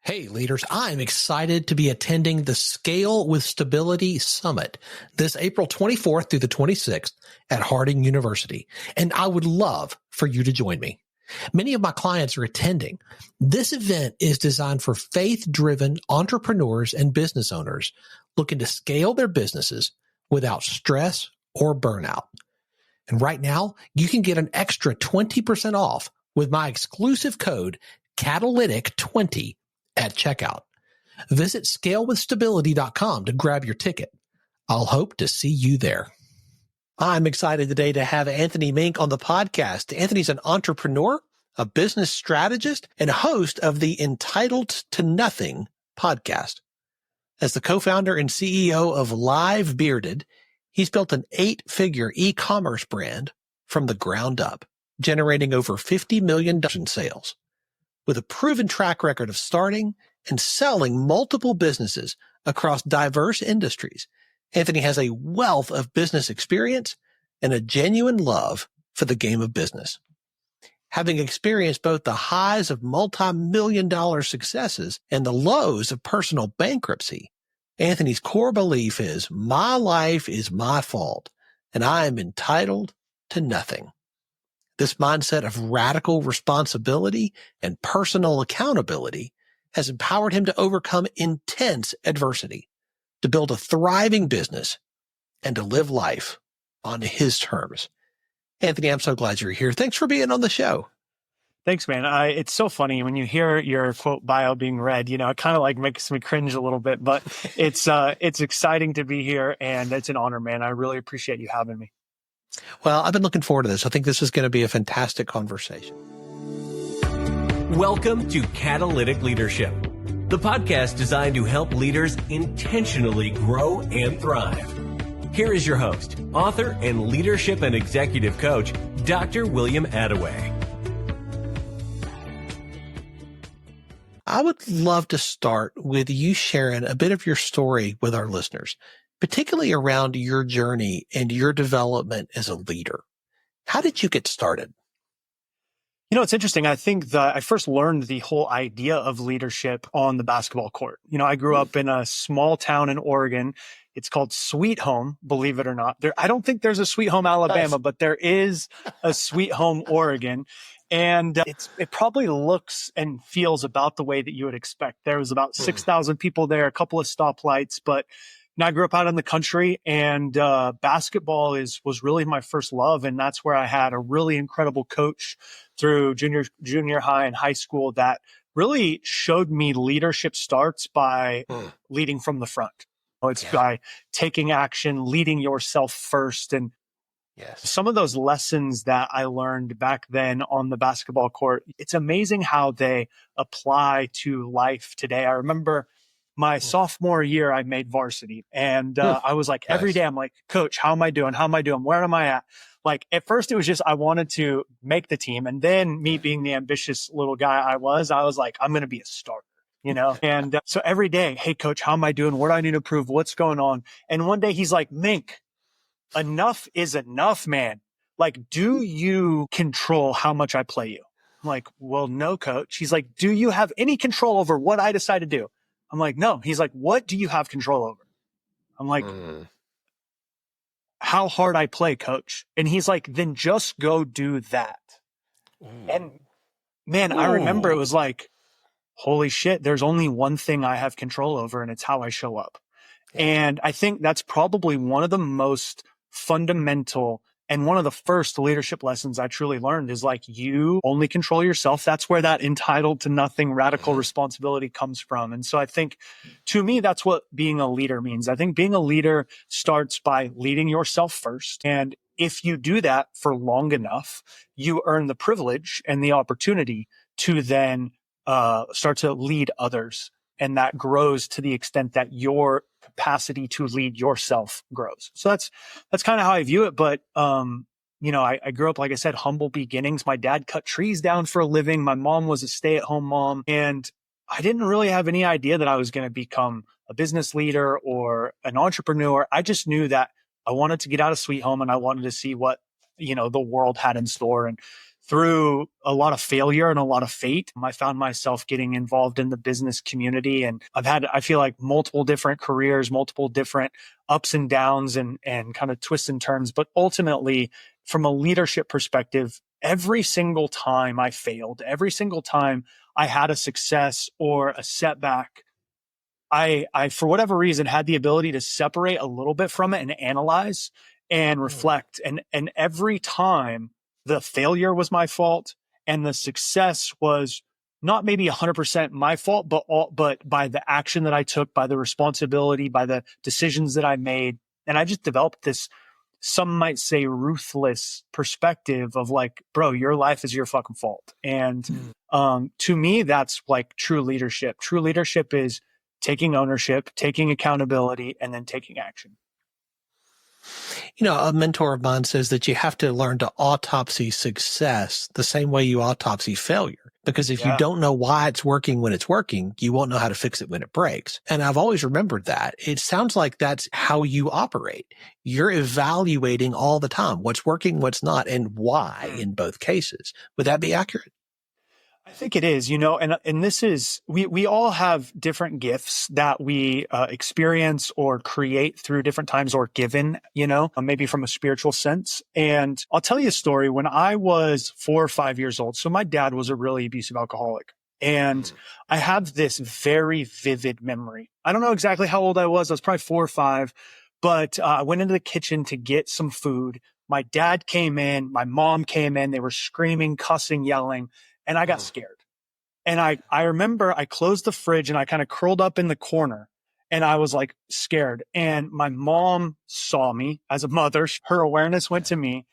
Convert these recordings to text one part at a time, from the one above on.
Hey leaders, I'm excited to be attending the Scale with Stability Summit this April 24th through the 26th at Harding University, and I would love for you to join me. Many of my clients are attending. This event is designed for faith-driven entrepreneurs and business owners looking to scale their businesses without stress or burnout. And right now, you can get an extra 20% off with my exclusive code Catalytic20 at checkout. Visit scalewithstability.com to grab your ticket. I'll hope to see you there. I'm excited today to have Anthony Mink on the podcast. Anthony's an entrepreneur, a business strategist, and host of the Entitled to Nothing podcast. As the co-founder and CEO of Live Bearded, he's built an 8-figure e-commerce brand from the ground up, generating over $50 million in sales. With a proven track record of starting and selling multiple businesses across diverse industries, Anthony has a wealth of business experience and a genuine love for the game of business. Having experienced both the highs of multi-million-dollar successes and the lows of personal bankruptcy, Anthony's core belief is, my life is my fault, and I am entitled to nothing. This mindset of radical responsibility and personal accountability has empowered him to overcome intense adversity, to build a thriving business, and to live life on his terms. Anthony, I'm so glad you're here. Thanks for being on the show. Thanks, man. It's so funny when you hear your quote bio being read, it kind of like makes me cringe a little bit, but it's exciting to be here and it's an honor, man. I really appreciate you having me. Well, I've been looking forward to this. I think this is going to be a fantastic conversation. Welcome to Catalytic Leadership, the podcast designed to help leaders intentionally grow and thrive. Here is your host, author, and leadership and executive coach, Dr. William Attaway. I would love to start with you sharing a bit of your story with our listeners, particularly around your journey and your development as a leader. How did you get started? It's interesting. I think that I first learned the whole idea of leadership on the basketball court. I grew up in a small town in Oregon. It's called Sweet Home, believe it or not. I don't think there's a Sweet Home, Alabama, but there is a Sweet Home, Oregon. And it probably looks and feels about the way that you would expect. There was about 6,000 people there, a couple of stoplights, but I grew up out in the country, and basketball was really my first love. And that's where I had a really incredible coach through junior high and high school that really showed me leadership starts by leading from the front. It's by taking action, leading yourself first. And some of those lessons that I learned back then on the basketball court, it's amazing how they apply to life today. I remember my sophomore year, I made varsity, and I was like, every day I'm like, Coach, how am I doing? How am I doing? Where am I at? Like, at first it was just, I wanted to make the team. And then me being the ambitious little guy I was like, I'm going to be a starter, And so every day, hey, Coach, how am I doing? What do I need to prove? What's going on? And one day he's like, Mink, enough is enough, man. Like, do you control how much I play you? I'm like, well, no, Coach. He's like, do you have any control over what I decide to do? I'm like, no. He's like, what do you have control over? I'm like, how hard I play, Coach. And he's like, then just go do that. And man, I remember it was like, holy shit, there's only one thing I have control over, and it's how I show up. And I think that's probably one of the most fundamental and one of the first leadership lessons I truly learned is like, you only control yourself. That's where that entitled to nothing radical responsibility comes from. And so I think to me, that's what being a leader means. I think being a leader starts by leading yourself first. And if you do that for long enough, you earn the privilege and the opportunity to then start to lead others. And that grows to the extent that your capacity to lead yourself grows. So that's kind of how I view it. But, I grew up, like I said, humble beginnings. My dad cut trees down for a living. My mom was a stay-at-home mom. And I didn't really have any idea that I was going to become a business leader or an entrepreneur. I just knew that I wanted to get out of Sweet Home and I wanted to see what, the world had in store. And through a lot of failure and a lot of fate, I found myself getting involved in the business community. And I've had, I feel like, multiple different careers, multiple different ups and downs and kind of twists and turns. But ultimately, from a leadership perspective, every single time I failed, every single time I had a success or a setback, I for whatever reason, had the ability to separate a little bit from it and analyze and reflect. And every time the failure was my fault and the success was not maybe 100% my fault, but by the action that I took, by the responsibility, by the decisions that I made. And I just developed this, some might say, ruthless perspective of like, bro, your life is your fucking fault. And to me, that's like true leadership. True leadership is taking ownership, taking accountability, and then taking action. You know, a mentor of mine says that you have to learn to autopsy success the same way you autopsy failure. Because if you don't know why it's working when it's working, you won't know how to fix it when it breaks. And I've always remembered that. It sounds like that's how you operate. You're evaluating all the time what's working, what's not, and why in both cases. Would that be accurate? I think it is, you know, and this is, we all have different gifts that we experience or create through different times or given, you know, maybe from a spiritual sense. And I'll tell you a story. When I was 4 or 5 years old, so my dad was a really abusive alcoholic. And I have this very vivid memory. I don't know exactly how old I was. I was probably 4 or 5, but I went into the kitchen to get some food. My dad came in, my mom came in, they were screaming, cussing, yelling. And I got scared. And I remember I closed the fridge and I kind of curled up in the corner and I was like scared. And my mom saw me as a mother. Her awareness went to me.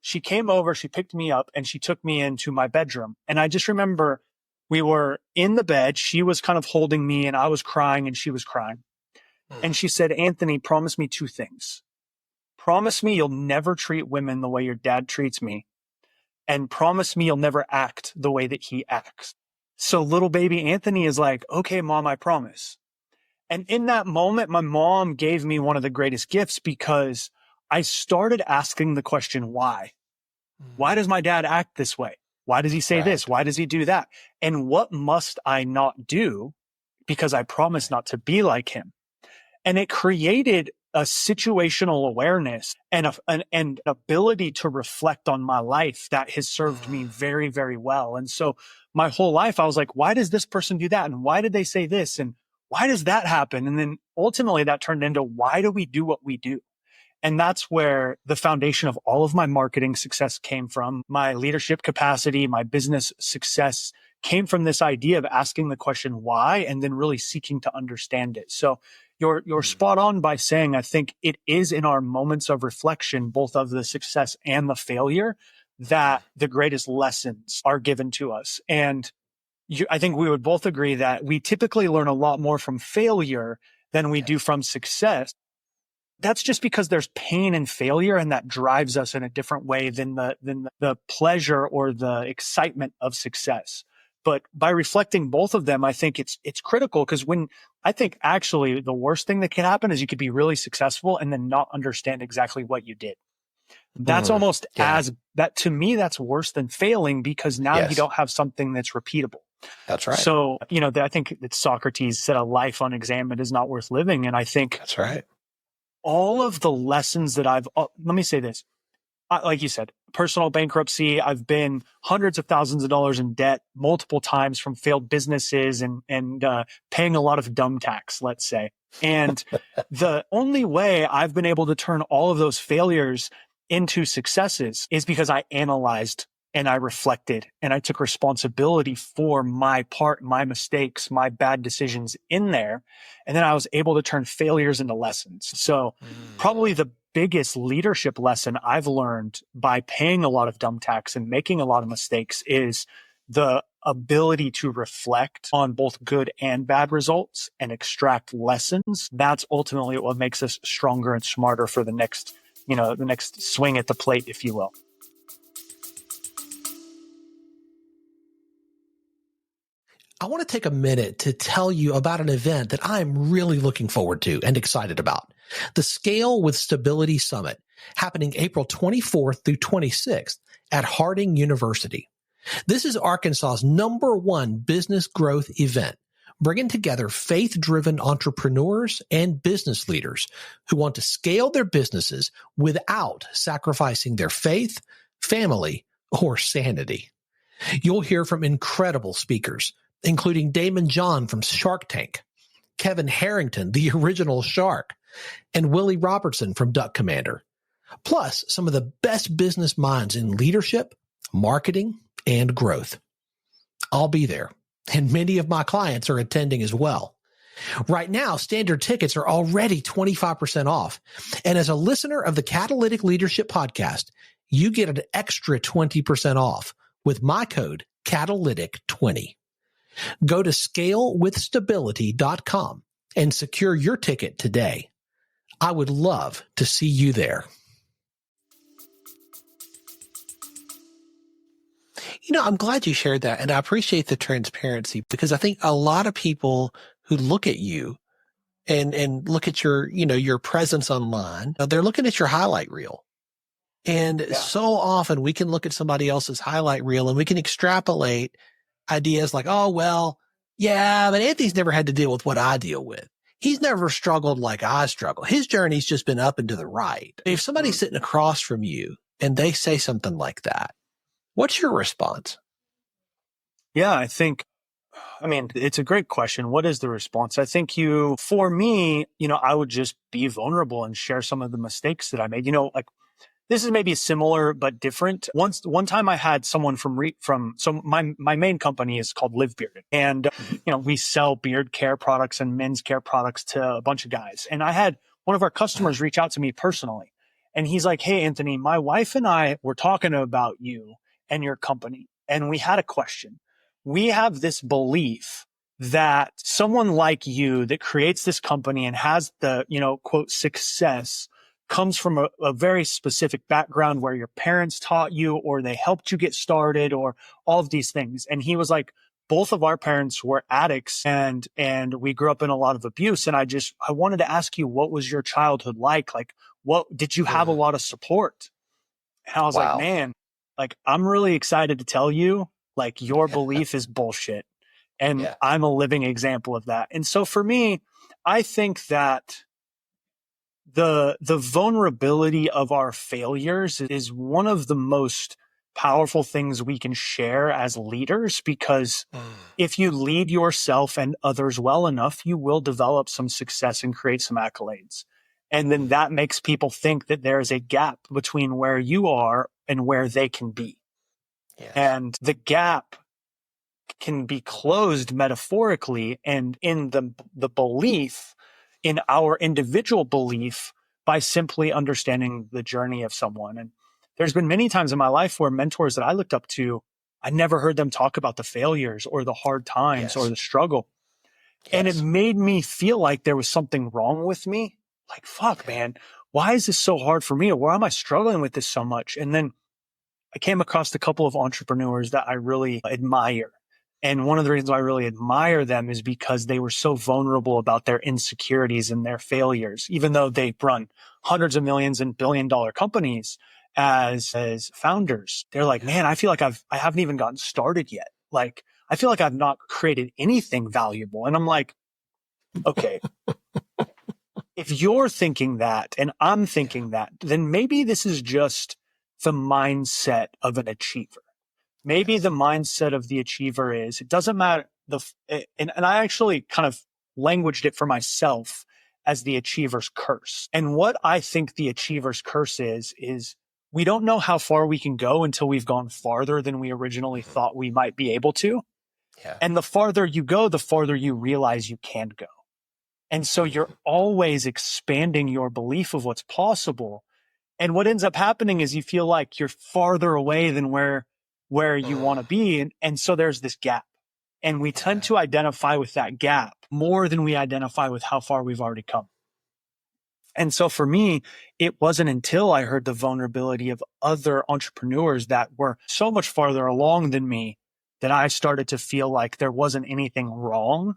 She came over, she picked me up and she took me into my bedroom. And I just remember we were in the bed. She was kind of holding me and I was crying and she was crying. And she said, Anthony, promise me 2 things. Promise me you'll never treat women the way your dad treats me. And promise me you'll never act the way that he acts. So little baby Anthony is like, okay, mom, I promise. And in that moment, my mom gave me one of the greatest gifts because I started asking the question, why? Why does my dad act this way? Why does he say this? Why does he do that? And what must I not do because I promised not to be like him? And it created a situational awareness and an ability to reflect on my life that has served me very, very well. And so my whole life, I was like, why does this person do that? And why did they say this? And why does that happen? And then ultimately that turned into, why do we do what we do? And that's where the foundation of all of my marketing success came from. My leadership capacity, my business success came from this idea of asking the question why, and then really seeking to understand it. So you're spot on by saying, I think it is in our moments of reflection, both of the success and the failure, that the greatest lessons are given to us. And I think we would both agree that we typically learn a lot more from failure than we do from success. That's just because there's pain and failure, and that drives us in a different way than the pleasure or the excitement of success. But by reflecting both of them, I think it's critical, because I think actually the worst thing that can happen is you could be really successful and then not understand exactly what you did. That's almost that to me, that's worse than failing, because now you don't have something that's repeatable. That's right. So, you know, I think that Socrates said a life unexamined is not worth living. And I think that's right. All of the lessons that let me say this, like you said, personal bankruptcy. I've been hundreds of thousands of dollars in debt multiple times from failed businesses and paying a lot of dumb tax, let's say. And the only way I've been able to turn all of those failures into successes is because I analyzed and I reflected and I took responsibility for my part, my mistakes, my bad decisions in there. And then I was able to turn failures into lessons. So probably the biggest leadership lesson I've learned by paying a lot of dumb tax and making a lot of mistakes is the ability to reflect on both good and bad results and extract lessons. That's ultimately what makes us stronger and smarter for the next swing at the plate, if you will. I want to take a minute to tell you about an event that I'm really looking forward to and excited about. The Scale with Stability Summit, happening April 24th through 26th at Harding University. This is Arkansas's #1 business growth event, bringing together faith-driven entrepreneurs and business leaders who want to scale their businesses without sacrificing their faith, family, or sanity. You'll hear from incredible speakers, including Damon John from Shark Tank, Kevin Harrington, the original shark, and Willie Robertson from Duck Commander, plus some of the best business minds in leadership, marketing, and growth. I'll be there, and many of my clients are attending as well. Right now, standard tickets are already 25% off. And as a listener of the Catalytic Leadership Podcast, you get an extra 20% off with my code Catalytic20. Go to scalewithstability.com and secure your ticket today. I would love to see you there. I'm glad you shared that, and I appreciate the transparency, because I think a lot of people who look at you and look at your presence online, they're looking at your highlight reel. And so often we can look at somebody else's highlight reel and we can extrapolate ideas like, oh, well, yeah, but Anthony's never had to deal with what I deal with. He's never struggled like I struggle. His journey's just been up and to the right. If somebody's sitting across from you and they say something like that, what's your response? Yeah, it's a great question. What is the response? I think for me, I would just be vulnerable and share some of the mistakes that I made. This is maybe similar but different. One time I had someone so my main company is called Live Bearded, and we sell beard care products and men's care products to a bunch of guys. And I had one of our customers reach out to me personally, and he's like, "Hey, Anthony, my wife and I were talking about you and your company, and we had a question. We have this belief that someone like you that creates this company and has the, quote, success comes from a very specific background where your parents taught you or they helped you get started or all of these things." And he was like, both of our parents were addicts and we grew up in a lot of abuse. And I wanted to ask you, what was your childhood like? Like, what did you have a lot of support? And I was like, man, I'm really excited to tell you, your belief is bullshit. And I'm a living example of that. And so for me, I think that the vulnerability of our failures is one of the most powerful things we can share as leaders, because if you lead yourself and others well enough, you will develop some success and create some accolades. And then that makes people think that there is a gap between where you are and where they can be. Yes. And the gap can be closed metaphorically and in the belief, in our individual belief, by simply understanding the journey of someone. And there's been many times in my life where mentors that I looked up to, I never heard them talk about the failures or the hard times or the struggle. Yes. And it made me feel like there was something wrong with me. Like, fuck, man, why is this so hard for me? Or why am I struggling with this so much? And then I came across a couple of entrepreneurs that I really admire. And one of the reasons why I really admire them is because they were so vulnerable about their insecurities and their failures, even though they run hundreds of millions and billion-dollar companies as founders. They're like, man, I feel like I haven't even gotten started yet. Like, I feel like I've not created anything valuable. And I'm like, okay, if you're thinking that and I'm thinking that, then maybe this is just the mindset of an achiever. Maybe the mindset of the achiever is, it doesn't matter. And I actually kind of languaged it for myself as the achiever's curse. And what I think the achiever's curse is we don't know how far we can go until we've gone farther than we originally thought we might be able to. Yeah. And the farther you go, the farther you realize you can go. And so you're always expanding your belief of what's possible. And what ends up happening is you feel like you're farther away than where you want to be. And so there's this gap. And we tend to identify with that gap more than we identify with how far we've already come. And so for me, it wasn't until I heard the vulnerability of other entrepreneurs that were so much farther along than me that I started to feel like there wasn't anything wrong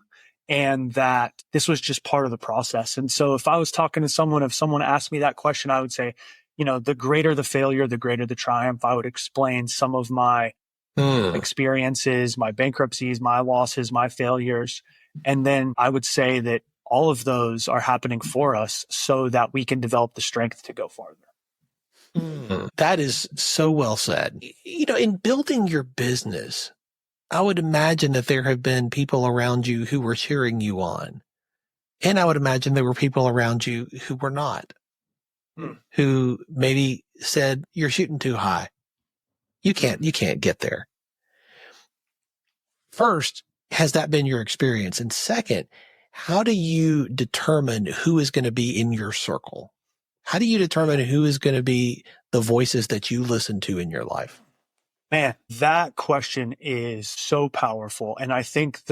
and that this was just part of the process. And so if I was talking to someone, if someone asked me that question, I would say, the greater the failure, the greater the triumph. I would explain some of my experiences, my bankruptcies, my losses, my failures. And then I would say that all of those are happening for us so that we can develop the strength to go farther. That is so well said. In building your business, I would imagine that there have been people around you who were cheering you on. And I would imagine there were people around you who were not, who maybe said, you're shooting too high. You can't get there. First, has that been your experience? And second, how do you determine who is going to be in your circle? How do you determine who is going to be the voices that you listen to in your life? Man, that question is so powerful. And I think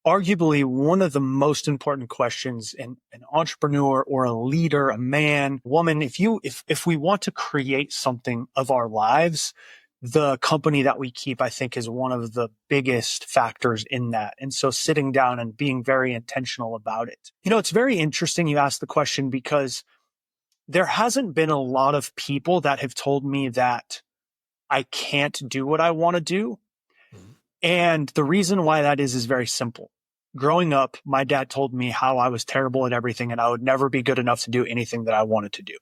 arguably one of the most important questions in an entrepreneur or a leader, a man, woman, if we want to create something of our lives, the company that we keep, I think, is one of the biggest factors in that. And so sitting down and being very intentional about it. It's very interesting you asked the question because there hasn't been a lot of people that have told me that I can't do what I want to do. And the reason why that is very simple. Growing up, my dad told me how I was terrible at everything and I would never be good enough to do anything that I wanted to do.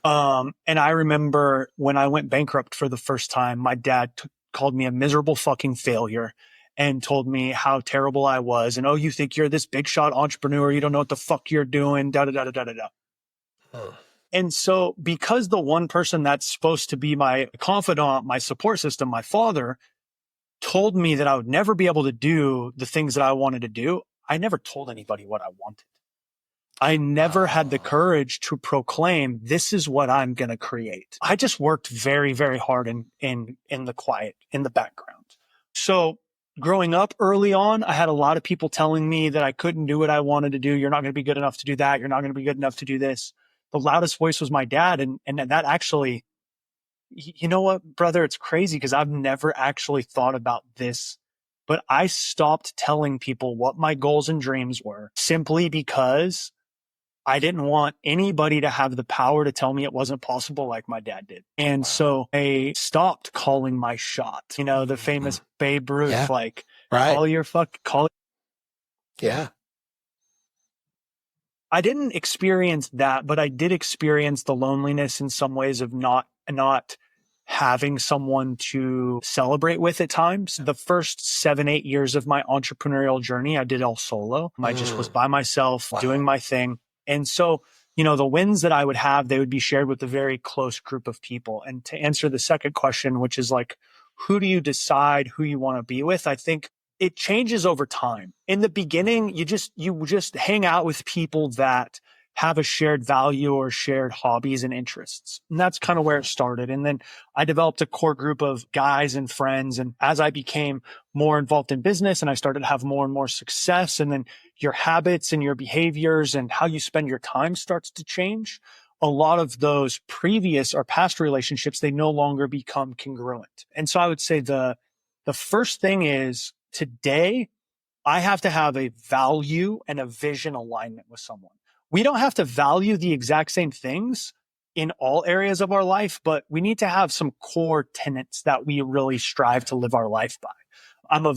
And I remember when I went bankrupt for the first time, my dad called me a miserable fucking failure and told me how terrible I was. And, oh, you think you're this big shot entrepreneur. You don't know what the fuck you're doing. Da, da, da, da, da, da. And so because the one person that's supposed to be my confidant, my support system, my father, told me that I would never be able to do the things that I wanted to do, I never told anybody what I wanted. I never had the courage to proclaim, this is what I'm going to create. I just worked very, very hard in the quiet, in the background. So growing up early on, I had a lot of people telling me that I couldn't do what I wanted to do. You're not going to be good enough to do that. You're not going to be good enough to do this. The loudest voice was my dad. And that actually, you know what, brother, it's crazy because I've never actually thought about this, but I stopped telling people what my goals and dreams were simply because I didn't want anybody to have the power to tell me it wasn't possible like my dad did. And so I stopped calling my shot, the famous Babe Ruth, call. Yeah. I didn't experience that, but I did experience the loneliness in some ways of not having someone to celebrate with at times. The first 7-8 years of my entrepreneurial journey, I did all solo. I just was by myself doing my thing. And so, the wins that I would have, they would be shared with a very close group of people. And to answer the second question, which is like, who do you decide who you want to be with? I think it changes over time. In the beginning, you just hang out with people that have a shared value or shared hobbies and interests. And that's kind of where it started. And then I developed a core group of guys and friends. And as I became more involved in business and I started to have more and more success, and then your habits and your behaviors and how you spend your time starts to change, a lot of those previous or past relationships, they no longer become congruent. And so I would say the first thing is today, I have to have a value and a vision alignment with someone. We don't have to value the exact same things in all areas of our life, but we need to have some core tenets that we really strive to live our life by. I'm a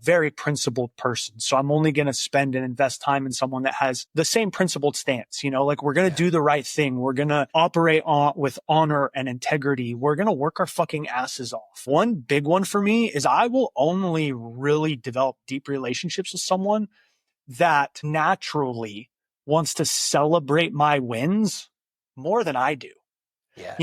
very principled person. So I'm only going to spend and invest time in someone that has the same principled stance. Like we're going to do the right thing. We're going to operate with honor and integrity. We're going to work our fucking asses off. One big one for me is I will only really develop deep relationships with someone that naturally wants to celebrate my wins more than I do. Yes.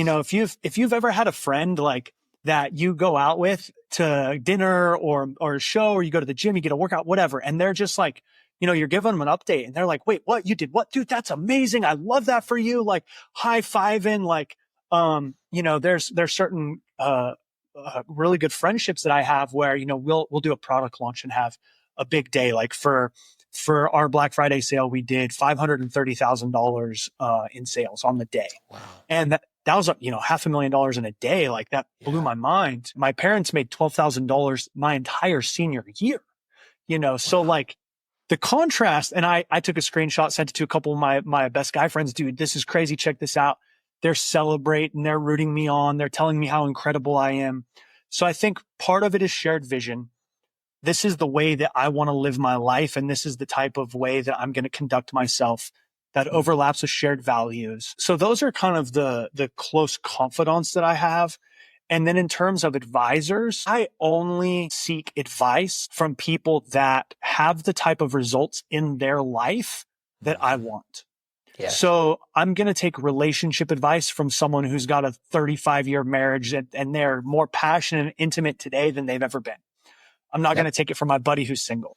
If you've ever had a friend like that you go out with to dinner or a show, or you go to the gym, you get a workout, whatever, and they're just like, you're giving them an update and they're like, wait, what? You did what? Dude, that's amazing. I love that for you. Like high-fiving, like, there's certain really good friendships that I have where, we'll do a product launch and have a big day. Like for our Black Friday sale, we did $530,000 in sales on the day. Wow. And that was, $500,000 in a day. Like that blew my mind. My parents made $12,000 my entire senior year, so like the contrast. And I took a screenshot, sent it to a couple of my best guy friends. Dude, this is crazy. Check this out. they're celebrating, they're rooting me on, they're telling me how incredible I am. So I think part of it is shared vision. This is the way that I want to live my life, and this is the type of way that I'm going to conduct myself that overlaps with shared values. So those are kind of the close confidants that I have. And then in terms of advisors, I only seek advice from people that have the type of results in their life that I want. Yes. So I'm going to take relationship advice from someone who's got a 35-year marriage and they're more passionate and intimate today than they've ever been. I'm not going to take it from my buddy who's single.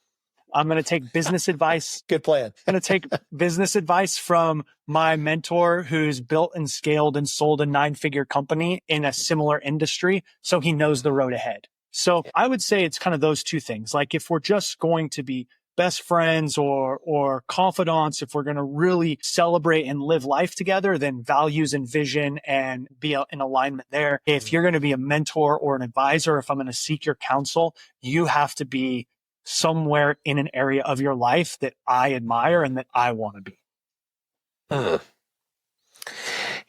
I'm going to take business advice. Good plan. I'm going to take business advice from my mentor who's built and scaled and sold a 9-figure company in a similar industry. So he knows the road ahead. So I would say it's kind of those two things. Like if we're just going to be best friends or confidants, if we're going to really celebrate and live life together, then values and vision and be in alignment there. If you're going to be a mentor or an advisor, if I'm going to seek your counsel, you have to be somewhere in an area of your life that I admire and that I want to be.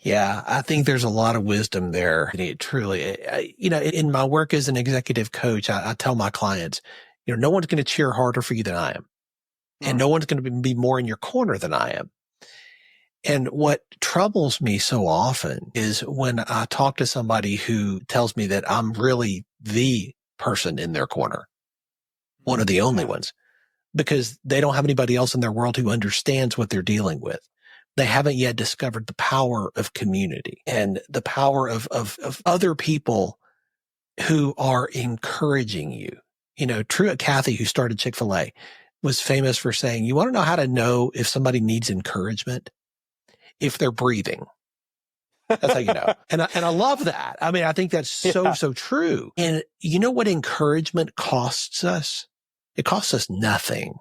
Yeah, I think there's a lot of wisdom there. Truly, in my work as an executive coach, I tell my clients, no one's going to cheer harder for you than I am. And no one's going to be more in your corner than I am. And what troubles me so often is when I talk to somebody who tells me that I'm really the person in their corner, one of the only ones, because they don't have anybody else in their world who understands what they're dealing with. They haven't yet discovered the power of community and the power of other people who are encouraging you. Truett Cathy, who started Chick-fil-A, was famous for saying, you want to know how to know if somebody needs encouragement? If they're breathing. That's how you know. And I love that. I mean, I think that's so true. And you know what encouragement costs us? It costs us nothing.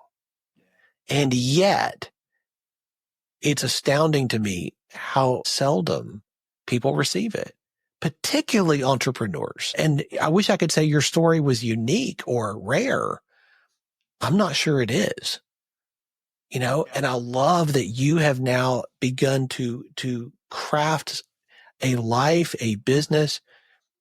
And yet, it's astounding to me how seldom people receive it, particularly entrepreneurs. And I wish I could say your story was unique or rare. I'm not sure it is. And I love that you have now begun to craft a life, a business,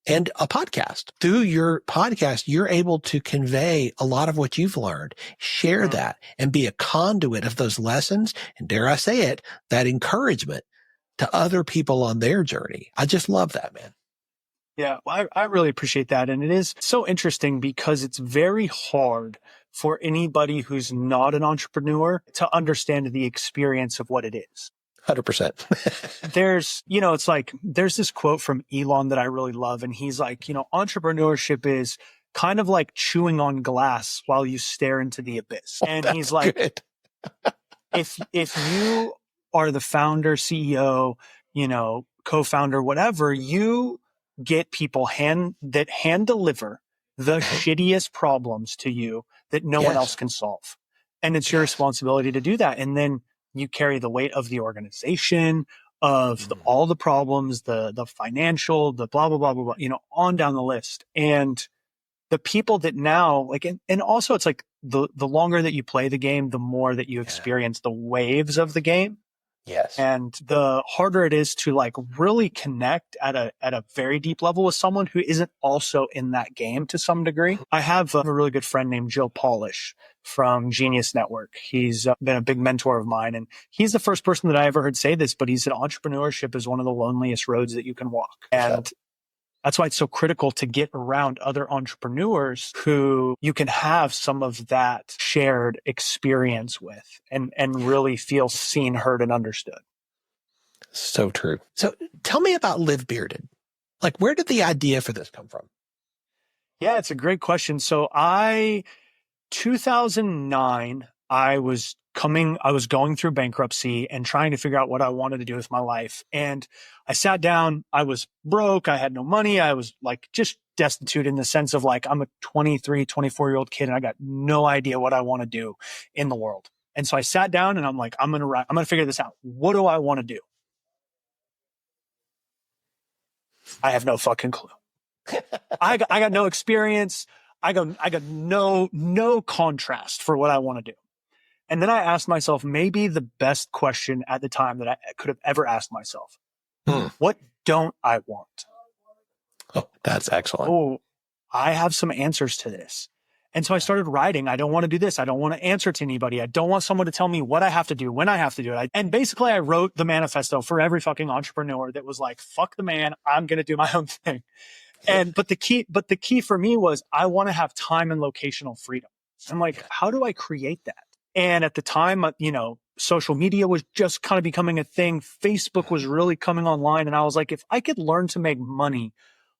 and a podcast. Through your podcast, you're able to convey a lot of what you've learned, share that, and be a conduit of those lessons, and dare I say it, that encouragement to other people on their journey. I just love that, man. Yeah, well, I really appreciate that. And it is so interesting because it's very hard for anybody who's not an entrepreneur to understand the experience of what it is. 100%. There's this quote from Elon that I really love. And he's like, entrepreneurship is kind of like chewing on glass while you stare into the abyss. And he's like, if you are the founder, CEO, co-founder, whatever, you get people hand deliver the shittiest problems to you that no one else can solve. And it's your responsibility to do that. And then you carry the weight of the organization, of all the problems, the financial, the blah, blah, blah, blah, blah, on down the list. And the people that now and also it's like the longer that you play the game, the more that you experience the waves of the game. Yes. And the harder it is to really connect at a very deep level with someone who isn't also in that game to some degree. I have a really good friend named Joe Polish from Genius Network. He's been a big mentor of mine, and he's the first person that I ever heard say this, but he said entrepreneurship is one of the loneliest roads that you can walk. And that's why it's so critical to get around other entrepreneurs who you can have some of that shared experience with and really feel seen, heard, and understood. So true. So tell me about Live Bearded. Where did the idea for this come from? Yeah, it's a great question. So 2009, I was going through bankruptcy and trying to figure out what I wanted to do with my life. And I sat down, I was broke. I had no money. I was just destitute in the sense of I'm a 23, 24-year-old kid and I got no idea what I want to do in the world. And so I sat down and I'm like, I'm going to figure this out. What do I want to do? I have no fucking clue. I got no experience. I got no contrast for what I want to do. And then I asked myself maybe the best question at the time that I could have ever asked myself. What don't I want? Oh, that's excellent. Oh, I have some answers to this. And so I started writing. I don't want to do this. I don't want to answer to anybody. I don't want someone to tell me what I have to do, when I have to do it. And basically I wrote the manifesto for every fucking entrepreneur that was like, fuck the man. I'm going to do my own thing. But the key for me was I want to have time and locational freedom. I'm like, how do I create that? And at the time, social media was just kind of becoming a thing. Facebook was really coming online. And I was like, if I could learn to make money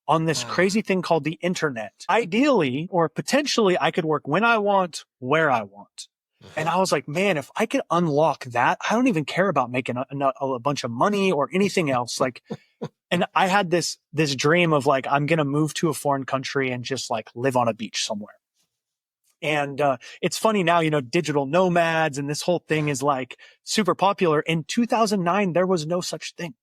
on this crazy thing called the internet, ideally, or potentially I could work when I want, where I want. And I was like, man, if I could unlock that, I don't even care about making a bunch of money or anything else. Like, and I had this dream of like, I'm going to move to a foreign country and just like live on a beach somewhere. And, it's funny now, digital nomads and this whole thing is like super popular. In 2009, there was no such thing.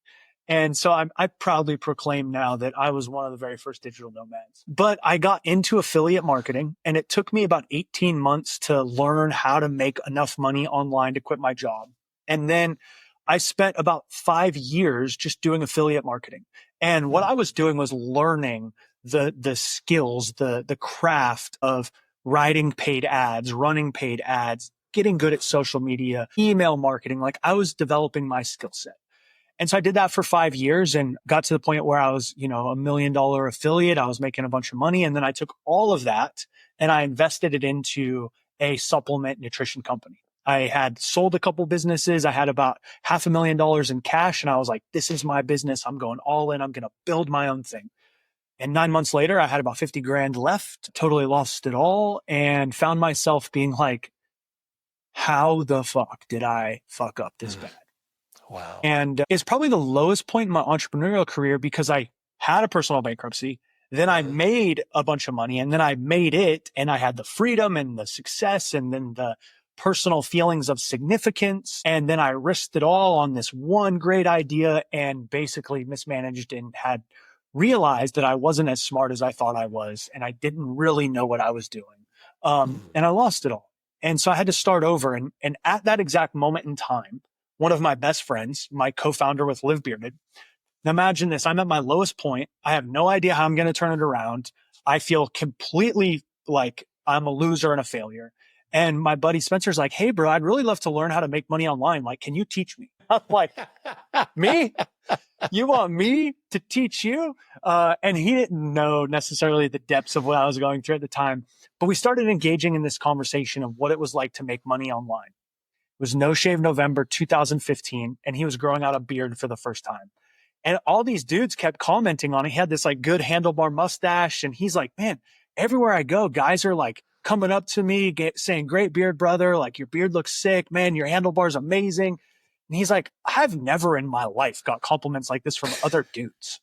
And so I proudly proclaim now that I was one of the very first digital nomads. But I got into affiliate marketing, and it took me about 18 months to learn how to make enough money online to quit my job. And then I spent about 5 years just doing affiliate marketing. And what I was doing was learning the skills, the craft of writing paid ads, running paid ads, getting good at social media, email marketing. Like I was developing my skill set. And so I did that for 5 years and got to the point where I was, $1 million affiliate. I was making a bunch of money. And then I took all of that and I invested it into a supplement nutrition company. I had sold a couple businesses. I had about $500,000 in cash. And I was like, this is my business. I'm going all in. I'm going to build my own thing. And 9 months later, I had about 50 grand left, totally lost it all, and found myself being like, how the fuck did I fuck up this bad? Wow. And it's probably the lowest point in my entrepreneurial career because I had a personal bankruptcy. Then I made a bunch of money and then I made it and I had the freedom and the success and then the personal feelings of significance. And then I risked it all on this one great idea and basically mismanaged and had realized that I wasn't as smart as I thought I was. And I didn't really know what I was doing. And I lost it all. And so I had to start over. And at that exact moment in time, one of my best friends, my co-founder with Live Bearded. Now imagine this. I'm at my lowest point. I have no idea how I'm going to turn it around. I feel completely like I'm a loser and a failure. And my buddy Spencer's like, hey, bro, I'd really love to learn how to make money online. Like, can you teach me? I'm like, me? You want me to teach you? And he didn't know necessarily the depths of what I was going through at the time. But we started engaging in this conversation of what it was like to make money online. It was No Shave November 2015, and he was growing out a beard for the first time. And all these dudes kept commenting on it. He had this like good handlebar mustache, and he's like, man, everywhere I go, guys are like coming up to me saying, great beard, brother. Like, your beard looks sick, man. Your handlebar's amazing. And he's like, I've never in my life got compliments like this from other dudes.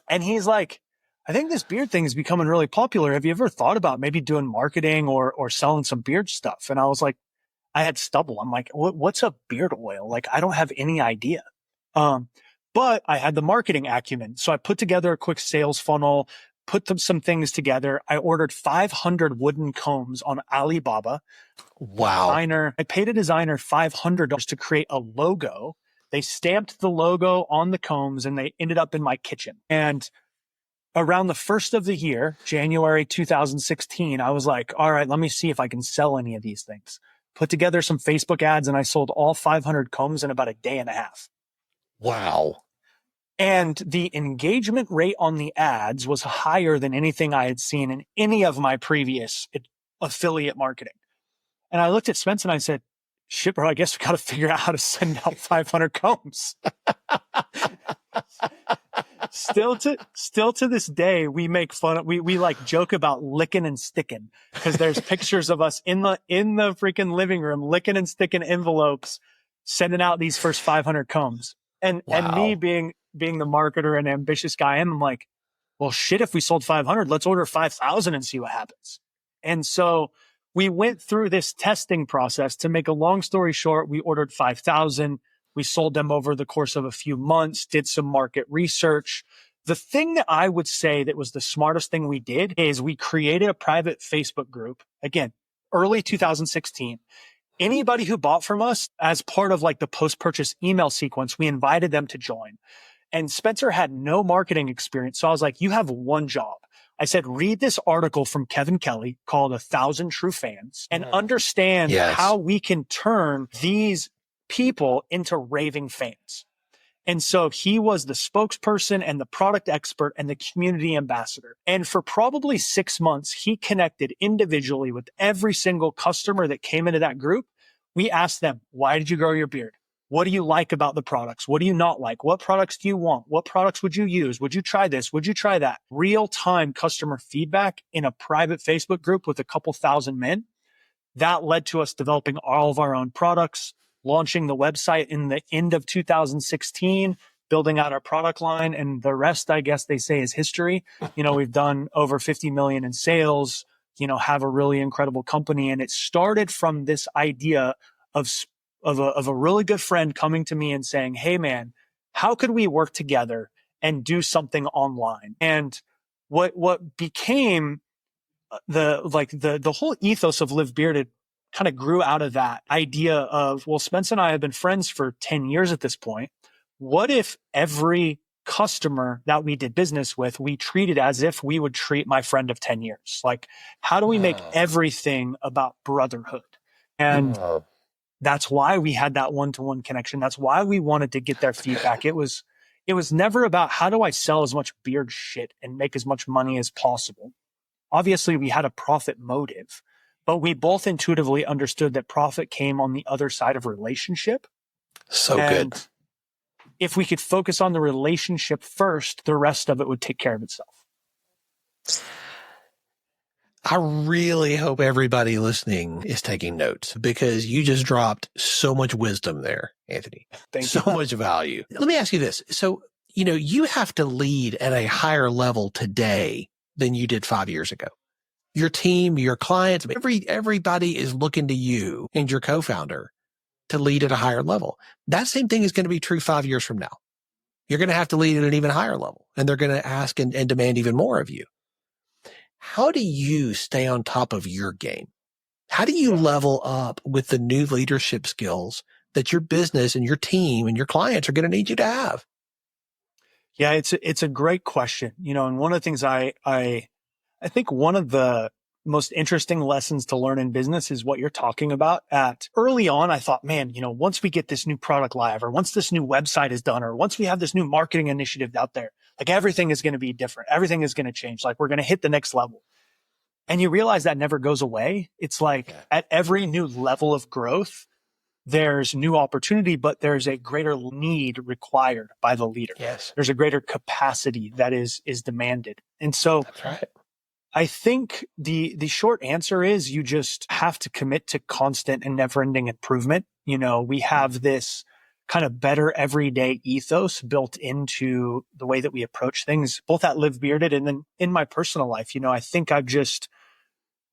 And he's like, I think this beard thing is becoming really popular. Have you ever thought about maybe doing marketing or selling some beard stuff? And I was like, I had stubble. I'm like, what's a beard oil? Like, I don't have any idea. But I had the marketing acumen. So I put together a quick sales funnel, put some things together. I ordered 500 wooden combs on Alibaba. Wow. I paid a designer $500 to create a logo. They stamped the logo on the combs and they ended up in my kitchen. And around the first of the year, January 2016, I was like, all right, let me see if I can sell any of these things. Put together some Facebook ads and I sold all 500 combs in about a day and a half. Wow. And the engagement rate on the ads was higher than anything I had seen in any of my previous affiliate marketing. And I looked at Spence and I said, shit, bro, I guess we got to figure out how to send out 500 combs. Still to this day, we make fun. We like joke about licking and sticking because there's pictures of us in the freaking living room, licking and sticking envelopes, sending out these first 500 combs. And me being the marketer and ambitious guy I'm like, well, shit, if we sold 500, let's order 5,000 and see what happens. And so we went through this testing process. To make a long story short, we ordered 5,000. We sold them over the course of a few months, did some market research. The thing that I would say that was the smartest thing we did is we created a private Facebook group. Again, early 2016. Anybody who bought from us as part of like the post-purchase email sequence, we invited them to join. And Spencer had no marketing experience. So I was like, you have one job. I said, read this article from Kevin Kelly called 1,000 True Fans and understand how we can turn these people into raving fans. And so he was the spokesperson and the product expert and the community ambassador. And for probably 6 months, he connected individually with every single customer that came into that group. We asked them, why did you grow your beard? What do you like about the products? What do you not like? What products do you want? What products would you use? Would you try this? Would you try that? Real-time customer feedback in a private Facebook group with a couple thousand men. That led to us developing all of our own products, launching the website in the end of 2016, building out our product line. And the rest, I guess they say, is history. We've done over 50 million in sales, have a really incredible company. And it started from this idea of a really good friend coming to me and saying, hey man, how could we work together and do something online? And what became the whole ethos of Live Bearded kind of grew out of that idea of, well, Spence and I have been friends for 10 years at this point. What if every customer that we did business with, we treated as if we would treat my friend of 10 years? Like, how do we make everything about brotherhood? And that's why we had that one-to-one connection. That's why we wanted to get their feedback. It was never about how do I sell as much beard shit and make as much money as possible. Obviously, we had a profit motive, but we both intuitively understood that profit came on the other side of relationship. So good. If we could focus on the relationship first, the rest of it would take care of itself. I really hope everybody listening is taking notes because you just dropped so much wisdom there, Anthony. Thank you. So much value. Let me ask you this. So, you have to lead at a higher level today than you did 5 years ago. Your team, your clients, everybody is looking to you and your co-founder to lead at a higher level. That same thing is going to be true 5 years from now. You're going to have to lead at an even higher level, and they're going to ask and demand even more of you. How do you stay on top of your game? How do you level up with the new leadership skills that your business and your team and your clients are going to need you to have? Yeah, it's a great question. And one of the things I think one of the most interesting lessons to learn in business is what you're talking about. Early on, I thought, man, once we get this new product live, or once this new website is done, or once we have this new marketing initiative out there, like everything is going to be different. Everything is going to change. Like we're going to hit the next level. And you realize that never goes away. It's like at every new level of growth, there's new opportunity, but there's a greater need required by the leader. Yes. There's a greater capacity that is demanded. And so that's right. I think the short answer is you just have to commit to constant and never-ending improvement. We have this kind of better everyday ethos built into the way that we approach things, both at Live Bearded and then in my personal life. I think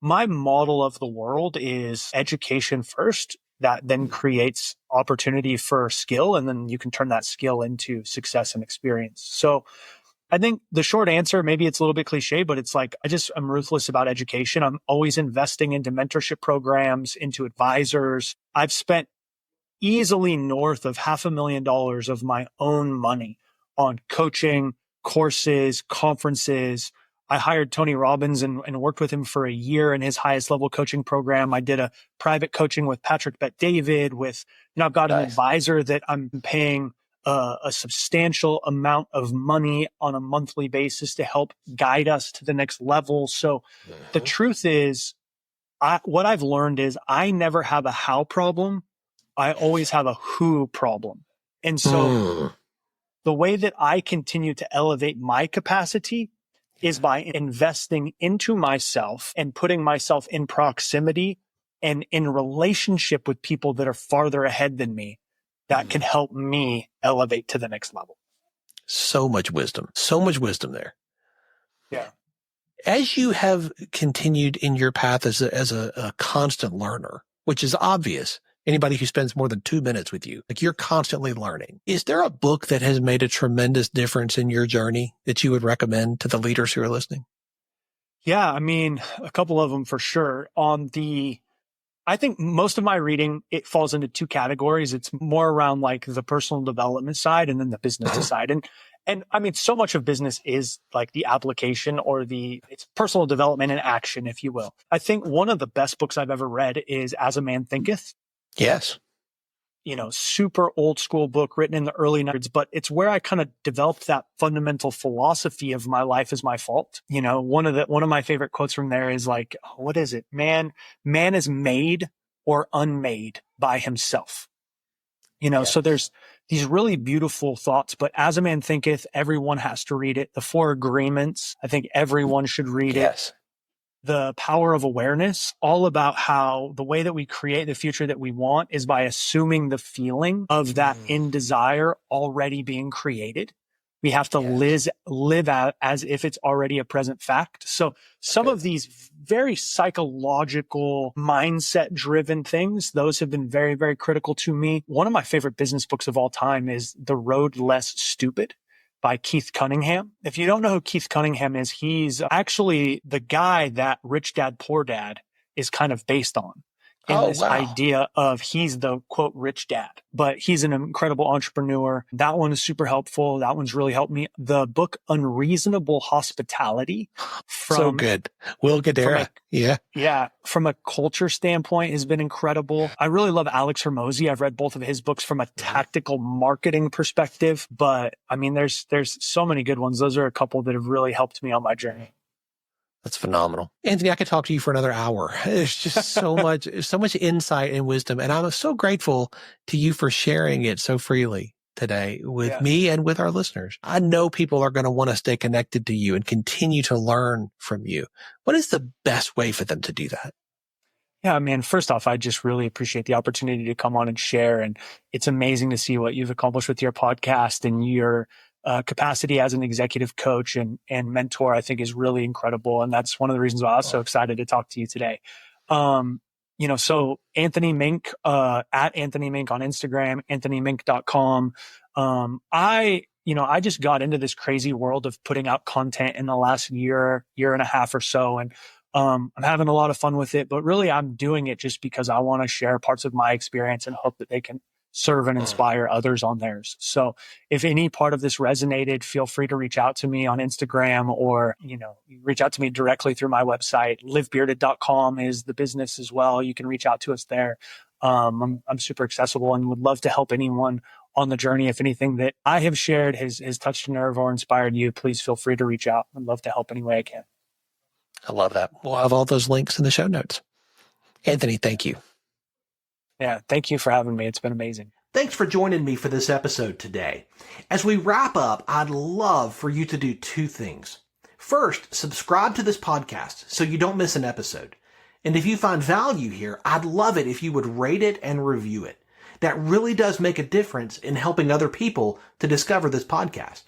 my model of the world is education first, that then creates opportunity for skill, and then you can turn that skill into success and experience. So I think the short answer, maybe it's a little bit cliche, but it's like, I'm ruthless about education. I'm always investing into mentorship programs, into advisors. I've spent easily north of $500,000 of my own money on coaching, courses, conferences. I hired Tony Robbins and worked with him for a year in his highest level coaching program. I did a private coaching with Patrick Bet-David I've got an advisor that I'm paying a substantial amount of money on a monthly basis to help guide us to the next level. So the truth is, what I've learned is I never have a how problem. I always have a who problem. And so the way that I continue to elevate my capacity is by investing into myself and putting myself in proximity and in relationship with people that are farther ahead than me that can help me elevate to the next level. So much wisdom there. Yeah. As you have continued in your path as a constant learner, which is obvious, anybody who spends more than 2 minutes with you, like you're constantly learning. Is there a book that has made a tremendous difference in your journey that you would recommend to the leaders who are listening? Yeah. I mean, a couple of them for sure. On the I think most of my reading, it falls into two categories. It's more around like the personal development side and then the business side. And I mean, so much of business is like the application or it's personal development in action, if you will. I think one of the best books I've ever read is As a Man Thinketh. Yes. Super old school book written in the early 90s, but it's where I kind of developed that fundamental philosophy of my life is my fault. One of my favorite quotes from there is like, what is it? Man is made or unmade by himself. So there's these really beautiful thoughts, but As a Man Thinketh, everyone has to read it. The Four Agreements, I think everyone should read it. The Power of Awareness, all about how the way that we create the future that we want is by assuming the feeling of that in desire already being created. We have to live out as if it's already a present fact. So some of these very psychological, mindset driven things, those have been very, very critical to me. One of my favorite business books of all time is The Road Less Stupid by Keith Cunningham. If you don't know who Keith Cunningham is, he's actually the guy that Rich Dad, Poor Dad is kind of based on. Idea of he's the quote rich dad, but he's an incredible entrepreneur. That one is super helpful. That one's really helped me. The book Unreasonable Hospitality so good. Will Guidara. Yeah. From a culture standpoint has been incredible. I really love Alex Hormozi. I've read both of his books from a tactical marketing perspective, but I mean, there's so many good ones. Those are a couple that have really helped me on my journey. That's phenomenal. Anthony, I could talk to you for another hour. There's just so much insight and wisdom. And I'm so grateful to you for sharing it so freely today with me and with our listeners. I know people are going to want to stay connected to you and continue to learn from you. What is the best way for them to do that? Yeah, man, first off, I just really appreciate the opportunity to come on and share. And it's amazing to see what you've accomplished with your podcast and your capacity as an executive coach and mentor, I think is really incredible. And that's one of the reasons why I was so excited to talk to you today. So Anthony Mink, at Anthony Mink on Instagram, anthonymink.com. I just got into this crazy world of putting out content in the last year and a half or so. And I'm having a lot of fun with it, but really I'm doing it just because I want to share parts of my experience and hope that they can serve and inspire others on theirs. So if any part of this resonated, feel free to reach out to me on Instagram or, reach out to me directly through my website. livebearded.com is the business as well. You can reach out to us there. I'm super accessible and would love to help anyone on the journey. If anything that I have shared has touched a nerve or inspired you, please feel free to reach out. I'd love to help any way I can. I love that. We'll have all those links in the show notes. Anthony, thank you. Yeah, thank you for having me. It's been amazing. Thanks for joining me for this episode today. As we wrap up, I'd love for you to do two things. First, subscribe to this podcast so you don't miss an episode. And if you find value here, I'd love it if you would rate it and review it. That really does make a difference in helping other people to discover this podcast.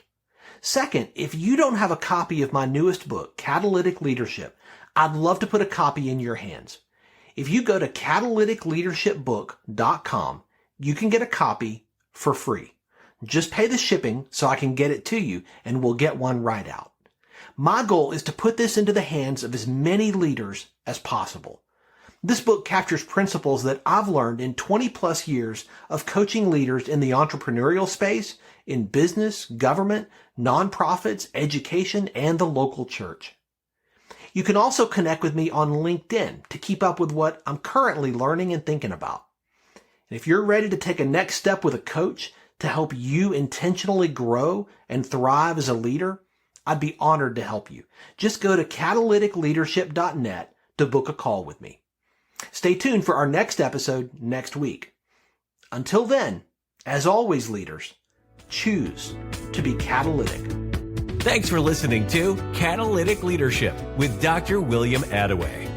Second, if you don't have a copy of my newest book, Catalytic Leadership, I'd love to put a copy in your hands. If you go to catalyticleadershipbook.com, you can get a copy for free. Just pay the shipping so I can get it to you and we'll get one right out. My goal is to put this into the hands of as many leaders as possible. This book captures principles that I've learned in 20 plus years of coaching leaders in the entrepreneurial space, in business, government, nonprofits, education, and the local church. You can also connect with me on LinkedIn to keep up with what I'm currently learning and thinking about. And if you're ready to take a next step with a coach to help you intentionally grow and thrive as a leader, I'd be honored to help you. Just go to catalyticleadership.net to book a call with me. Stay tuned for our next episode next week. Until then, as always, leaders, choose to be catalytic. Thanks for listening to Catalytic Leadership with Dr. William Attaway.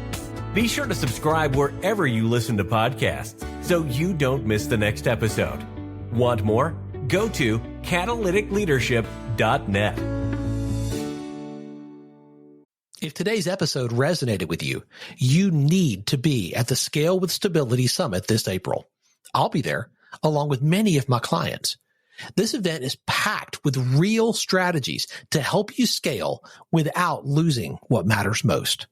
Be sure to subscribe wherever you listen to podcasts so you don't miss the next episode. Want more? Go to catalyticleadership.net. If today's episode resonated with you, you need to be at the Scale with Stability Summit this April. I'll be there, along with many of my clients. This event is packed with real strategies to help you scale without losing what matters most.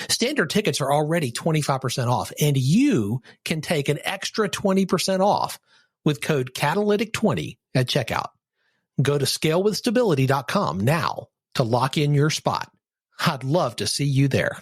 Standard tickets are already 25% off, and you can take an extra 20% off with code Catalytic20 at checkout. Go to scalewithstability.com now to lock in your spot. I'd love to see you there.